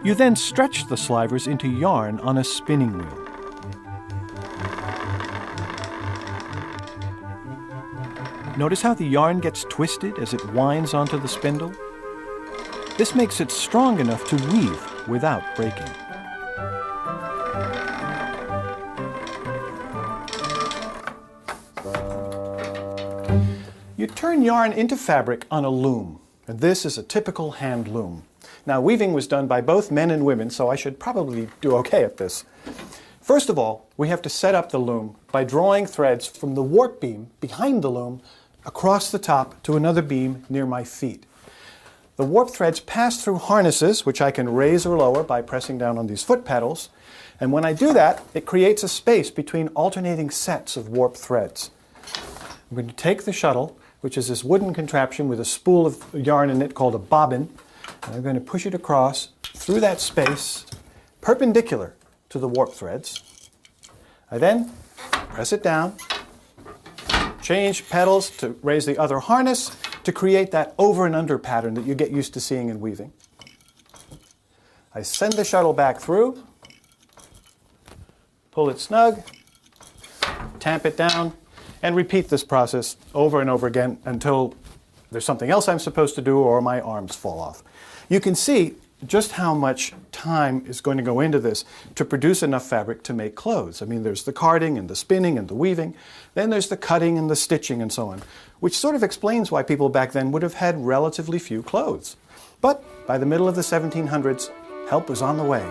You then stretch the slivers into yarn on a spinning wheel. Notice how the yarn gets twisted as it winds onto the spindle? This makes it strong enough to weave without breaking. You turn yarn into fabric on a loom, and this is a typical hand loom. Now, weaving was done by both men and women, so I should probably do okay at this. First of all, we have to set up the loom by drawing threads from the warp beam behind the loom across the top to another beam near my feet. The warp threads pass through harnesses, which I can raise or lower by pressing down on these foot pedals, and when I do that, it creates a space between alternating sets of warp threads. I'm going to take the shuttle, which is this wooden contraption with a spool of yarn in it called a bobbin, and I'm going to push it across through that space, perpendicular to the warp threads. I then press it down, change pedals to raise the other harness to create that over and under pattern that you get used to seeing in weaving. I send the shuttle back through, pull it snug, tamp it down, and repeat this process over and over again until there's something else I'm supposed to do or my arms fall off. You can see just how much time is going to go into this to produce enough fabric to make clothes. I mean, there's the carding and the spinning and the weaving, then there's the cutting and the stitching and so on, which sort of explains why people back then would have had relatively few clothes. But by the middle of the 1700s, help was on the way.